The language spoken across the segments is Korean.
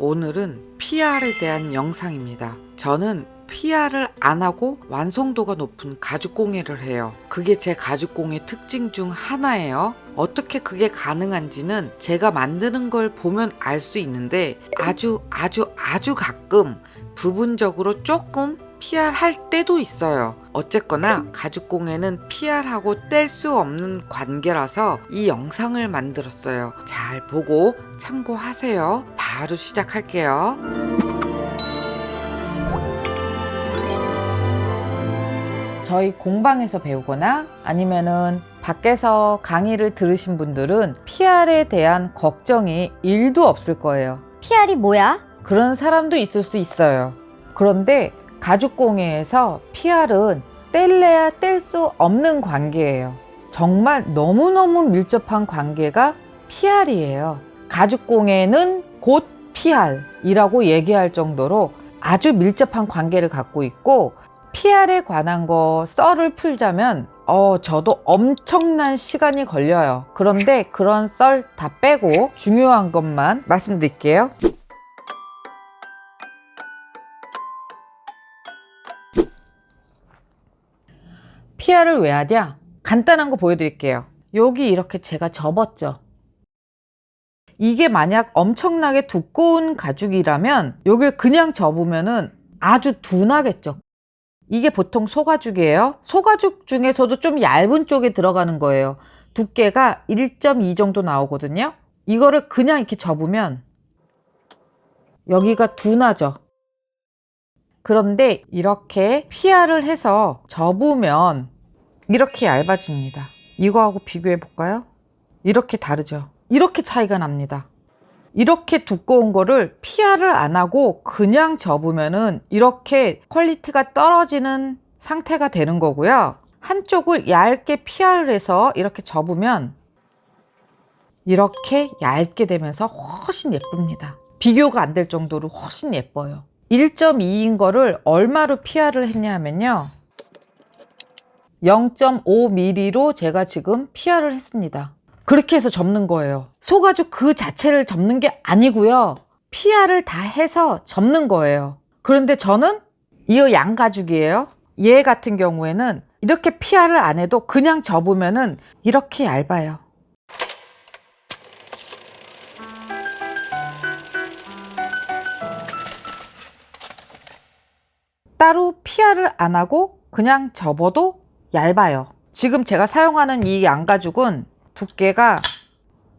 오늘은 PR에 대한 영상입니다. 저는 PR을 안 하고 완성도가 높은 가죽공예를 해요. 그게 제 가죽공예 특징 중 하나예요. 어떻게 그게 가능한지는 제가 만드는 걸 보면 알 수 있는데 아주 가끔 부분적으로 조금 PR 할 때도 있어요. 어쨌거나 가죽공예는 PR하고 뗄 수 없는 관계라서 이 영상을 만들었어요. 잘 보고 참고하세요. 바로 시작할게요. 저희 공방에서 배우거나 아니면은 밖에서 강의를 들으신 분들은 PR에 대한 걱정이 1도 없을 거예요. PR이 뭐야? 그런 사람도 있을 수 있어요. 그런데 가죽공예에서 PR은 뗄래야 뗄 수 없는 관계예요. 정말 너무너무 밀접한 관계가 PR이에요. 가죽공예는 곧 PR이라고 얘기할 정도로 아주 밀접한 관계를 갖고 있고, PR에 관한 거 썰을 풀자면 저도 엄청난 시간이 걸려요. 그런데 그런 썰 다 빼고 중요한 것만 말씀드릴게요. PR을 왜 하냐? 간단한 거 보여드릴게요. 여기 이렇게 제가 접었죠. 이게 만약 엄청나게 두꺼운 가죽이라면 여길 그냥 접으면은 아주 둔하겠죠. 이게 보통 소가죽이에요. 소가죽 중에서도 좀 얇은 쪽에 들어가는 거예요. 두께가 1.2 정도 나오거든요. 이거를 그냥 이렇게 접으면 여기가 둔하죠. 그런데 이렇게 PR을 해서 접으면 이렇게 얇아집니다. 이거하고 비교해 볼까요? 이렇게 다르죠. 이렇게 차이가 납니다. 이렇게 두꺼운 거를 PR을 안 하고 그냥 접으면은 이렇게 퀄리티가 떨어지는 상태가 되는 거고요. 한쪽을 얇게 PR을 해서 이렇게 접으면 이렇게 얇게 되면서 훨씬 예쁩니다. 비교가 안 될 정도로 훨씬 예뻐요. 1.2인 거를 얼마로 PR을 했냐 하면요, 0.5mm로 제가 지금 PR을 했습니다. 그렇게 해서 접는 거예요. 소가죽 그 자체를 접는 게 아니고요, PR을 다 해서 접는 거예요. 그런데 저는 이거 양가죽이에요. 얘 같은 경우에는 이렇게 PR을 안 해도 그냥 접으면은 이렇게 얇아요. 따로 PR을 안 하고 그냥 접어도 얇아요. 지금 제가 사용하는 이 양가죽은 두께가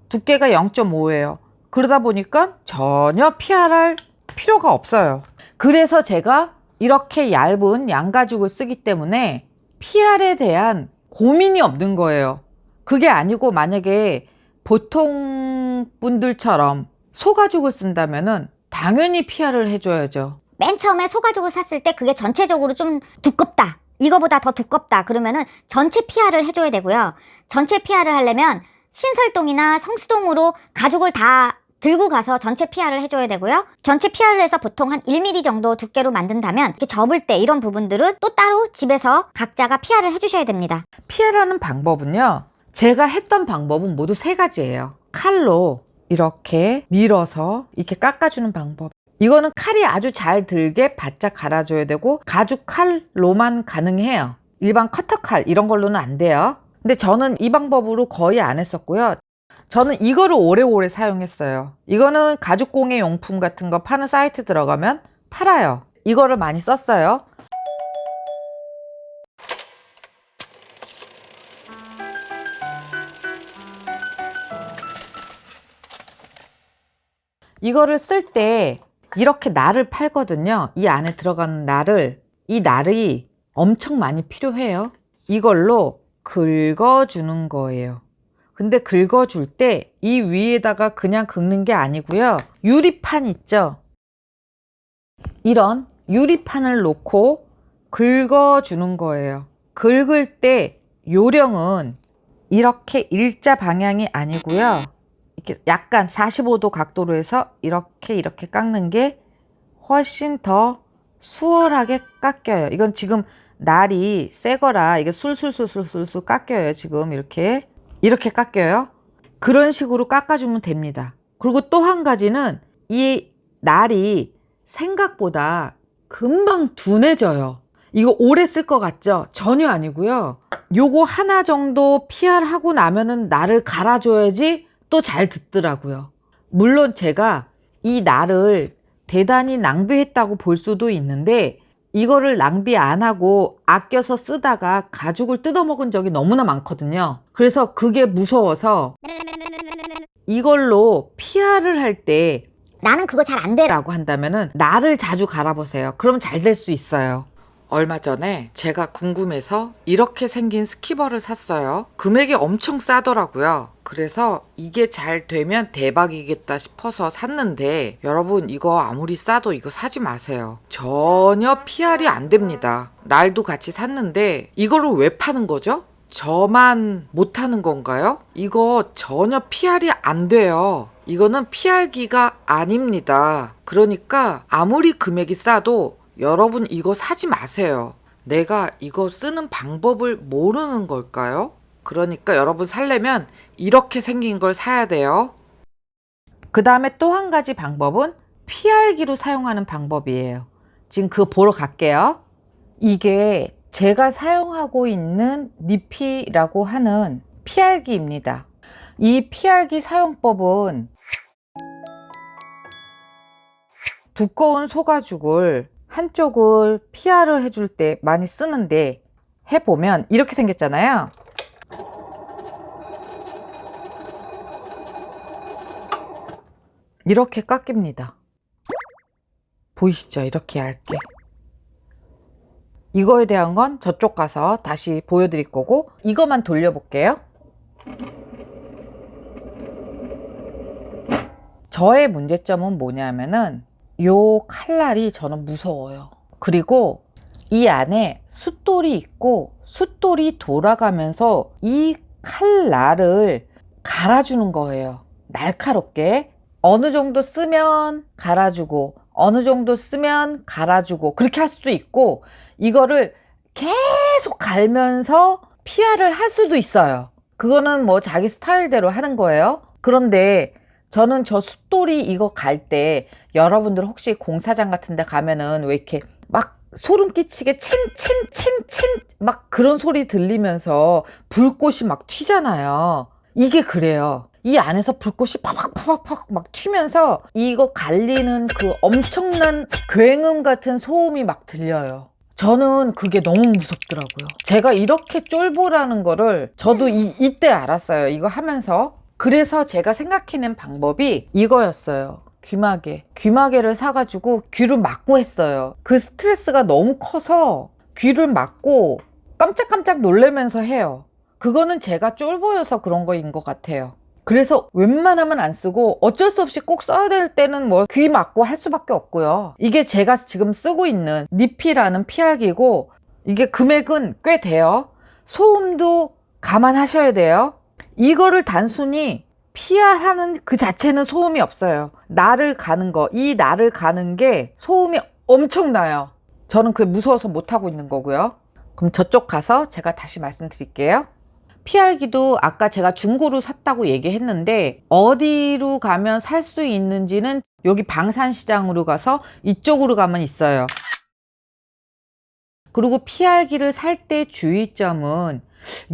0.5예요. 그러다 보니까 전혀 PR할 필요가 없어요. 그래서 제가 이렇게 얇은 양가죽을 쓰기 때문에 PR에 대한 고민이 없는 거예요. 그게 아니고 만약에 보통 분들처럼 소가죽을 쓴다면은 당연히 PR을 해줘야죠. 맨 처음에 소가죽을 샀을 때 그게 전체적으로 좀 두껍다, 이거보다 더 두껍다 그러면은 전체 PR을 해줘야 되고요. 전체 PR을 하려면 신설동이나 성수동으로 가죽을 다 들고 가서 전체 PR을 해줘야 되고요. 전체 PR을 해서 보통 한 1mm 정도 두께로 만든다면 이렇게 접을 때 이런 부분들은 또 따로 집에서 각자가 PR을 해주셔야 됩니다. PR하는 방법은요, 제가 했던 방법은 모두 3가지예요. 칼로 이렇게 밀어서 이렇게 깎아주는 방법. 이거는 칼이 아주 잘 들게 바짝 갈아줘야 되고 가죽 칼로만 가능해요. 일반 커터 칼 이런 걸로는 안 돼요. 근데 저는 이 방법으로 거의 안 했었고요. 저는 이거를 오래오래 사용했어요. 이거는 가죽공예 용품 같은 거 파는 사이트 들어가면 팔아요. 이거를 많이 썼어요. 이거를 쓸 때 이렇게 날을 팔거든요. 이 안에 들어가는 날을, 이 날이 엄청 많이 필요해요. 이걸로 긁어주는 거예요. 근데 긁어줄 때 이 위에다가 그냥 긁는 게 아니고요, 유리판 있죠? 이런 유리판을 놓고 긁어주는 거예요. 긁을 때 요령은 이렇게 일자 방향이 아니고요, 이렇게 약간 45도 각도로 해서 이렇게 깎는 게 훨씬 더 수월하게 깎여요. 이건 지금 날이 새 거라 이게 술술술술술 깎여요. 지금 이렇게 깎여요. 그런 식으로 깎아주면 됩니다. 그리고 또 한 가지는 이 날이 생각보다 금방 둔해져요. 이거 오래 쓸 것 같죠? 전혀 아니고요. 요거 하나 정도 PR 하고 나면은 날을 갈아줘야지 또 잘 듣더라고요. 물론 제가 이 날을 대단히 낭비했다고 볼 수도 있는데 이거를 낭비 안 하고 아껴서 쓰다가 가죽을 뜯어먹은 적이 너무나 많거든요. 그래서 그게 무서워서 이걸로 PR을 할 때 나는 그거 잘 안 돼. 라고 한다면은 날을 자주 갈아보세요. 그럼 잘 될 수 있어요. 얼마 전에 제가 궁금해서 이렇게 생긴 스키버를 샀어요. 금액이 엄청 싸더라고요. 그래서 이게 잘 되면 대박이겠다 싶어서 샀는데 여러분 이거 아무리 싸도 이거 사지 마세요. 전혀 PR이 안 됩니다. 날도 같이 샀는데 이거를 왜 파는 거죠? 저만 못하는 건가요? 이거 전혀 PR이 안 돼요. 이거는 PR기가 아닙니다. 그러니까 아무리 금액이 싸도 여러분 이거 사지 마세요. 내가 이거 쓰는 방법을 모르는 걸까요? 그러니까 여러분 살려면 이렇게 생긴 걸 사야 돼요. 그 다음에 또 한 가지 방법은 PR기로 사용하는 방법이에요. 지금 그거 보러 갈게요. 이게 제가 사용하고 있는 니피라고 하는 PR기입니다. 이 PR기 사용법은 두꺼운 소가죽을 한쪽을 PR을 해줄 때 많이 쓰는데 해보면 이렇게 생겼잖아요. 이렇게 깎입니다. 보이시죠? 이렇게 얇게. 이거에 대한 건 저쪽 가서 다시 보여드릴 거고 이거만 돌려볼게요. 저의 문제점은 뭐냐면은 요 칼날이 저는 무서워요. 그리고 이 안에 숫돌이 있고 숫돌이 돌아가면서 이 칼날을 갈아주는 거예요. 날카롭게 어느 정도 쓰면 갈아주고 어느 정도 쓰면 갈아주고 그렇게 할 수도 있고 이거를 계속 갈면서 PR을 할 수도 있어요. 그거는 뭐 자기 스타일대로 하는 거예요. 그런데 저는 저 숫돌이 이거 갈 때 여러분들 혹시 공사장 같은 데 가면은 왜 이렇게 막 소름 끼치게 칭칭칭칭 막 그런 소리 들리면서 불꽃이 막 튀잖아요. 이게 그래요. 이 안에서 불꽃이 팍팍팍팍 막 튀면서 이거 갈리는 그 엄청난 굉음 같은 소음이 막 들려요. 저는 그게 너무 무섭더라고요. 제가 이렇게 쫄보라는 거를 저도 이때 알았어요. 이거 하면서. 그래서 제가 생각해낸 방법이 이거였어요. 귀마개를 사가지고 귀를 막고 했어요. 그 스트레스가 너무 커서 귀를 막고 깜짝깜짝 놀라면서 해요. 그거는 제가 쫄보여서 그런 거인 것 같아요. 그래서 웬만하면 안 쓰고 어쩔 수 없이 꼭 써야 될 때는 뭐 귀 막고 할 수밖에 없고요. 이게 제가 지금 쓰고 있는 니피라는 PR기고 이게 금액은 꽤 돼요. 소음도 감안하셔야 돼요. 이거를 단순히 PR하는 그 자체는 소음이 없어요. 날을 가는 거, 이 날을 가는 게 소음이 엄청나요. 저는 그게 무서워서 못하고 있는 거고요. 그럼 저쪽 가서 제가 다시 말씀드릴게요. PR기도 아까 제가 중고로 샀다고 얘기했는데 어디로 가면 살 수 있는지는 여기 방산시장으로 가서 이쪽으로 가면 있어요. 그리고 PR기를 살 때 주의점은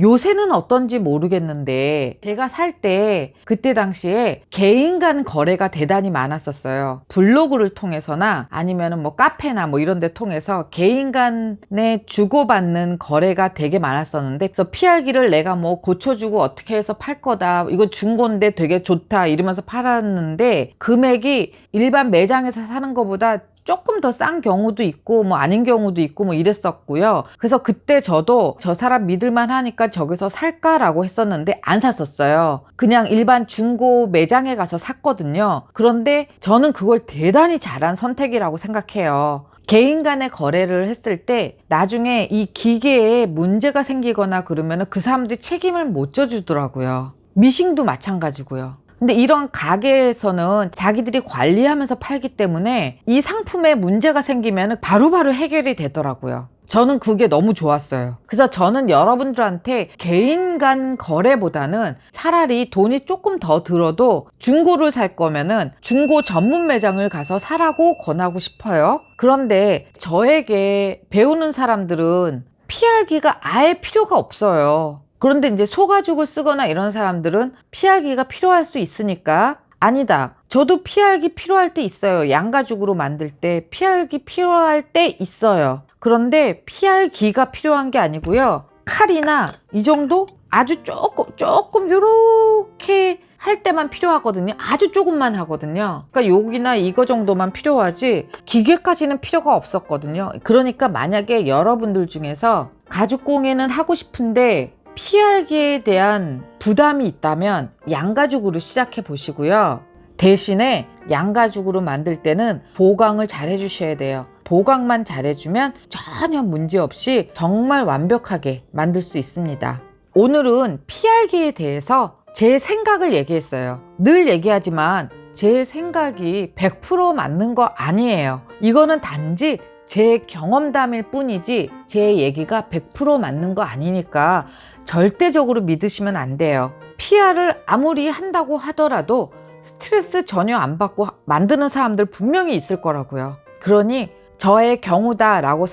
요새는 어떤지 모르겠는데 제가 살 때 그때 당시에 개인 간 거래가 대단히 많았었어요. 블로그를 통해서나 아니면은 뭐 카페나 뭐 이런 데 통해서 개인 간에 주고받는 거래가 되게 많았었는데 그래서 PR기를 내가 뭐 고쳐주고 어떻게 해서 팔 거다. 이거 중고인데 되게 좋다 이러면서 팔았는데 금액이 일반 매장에서 사는 것보다 조금 더 싼 경우도 있고 뭐 아닌 경우도 있고 뭐 이랬었고요. 그래서 그때 저도 저 사람 믿을만 하니까 저기서 살까라고 했었는데 안 샀었어요. 그냥 일반 중고 매장에 가서 샀거든요. 그런데 저는 그걸 대단히 잘한 선택이라고 생각해요. 개인 간의 거래를 했을 때 나중에 이 기계에 문제가 생기거나 그러면 그 사람들이 책임을 못 져주더라고요. 미싱도 마찬가지고요. 근데 이런 가게에서는 자기들이 관리하면서 팔기 때문에 이 상품에 문제가 생기면 바로바로 해결이 되더라고요. 저는 그게 너무 좋았어요. 그래서 저는 여러분들한테 개인 간 거래보다는 차라리 돈이 조금 더 들어도 중고를 살 거면은 중고 전문 매장을 가서 사라고 권하고 싶어요. 그런데 저에게 배우는 사람들은 PR기가 아예 필요가 없어요. 그런데 이제 소가죽을 쓰거나 이런 사람들은 PR기가 필요할 수 있으니까 아니다. 저도 PR기 필요할 때 있어요. 양가죽으로 만들 때 PR기 필요할 때 있어요. 그런데 PR기가 필요한 게 아니고요. 칼이나 이 정도 아주 조금 요렇게 할 때만 필요하거든요. 아주 조금만 하거든요. 그러니까 여기나 이거 정도만 필요하지 기계까지는 필요가 없었거든요. 그러니까 만약에 여러분들 중에서 가죽공예는 하고 싶은데 PR기에 대한 부담이 있다면 양가죽으로 시작해 보시고요. 대신에 양가죽으로 만들 때는 보강을 잘 해주셔야 돼요. 보강만 잘해주면 전혀 문제없이 정말 완벽하게 만들 수 있습니다. 오늘은 PR기에 대해서 제 생각을 얘기했어요. 늘 얘기하지만 제 생각이 100% 맞는 거 아니에요. 이거는 단지 제 경험담일 뿐이지 제 얘기가 100% 맞는 거 아니니까 절대적으로 믿으시면 안 돼요. PR을 아무리 한다고 하더라도 스트레스 전혀 안 받고 만드는 사람들 분명히 있을 거라고요. 그러니 저의 경우다라고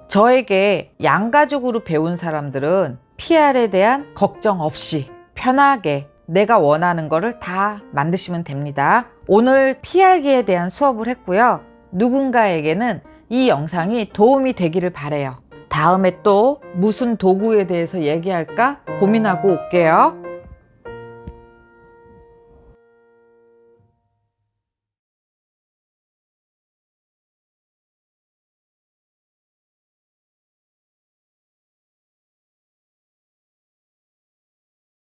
저에게 양가죽으로 배운 사람들은 PR에 대한 걱정 없이 편하게 내가 원하는 거를 다 만드시면 됩니다. 오늘 PR기에 대한 수업을 했고요. 누군가에게는 이 영상이 도움이 되기를 바라요. 다음에 또 무슨 도구에 대해서 얘기할까 고민하고 올게요.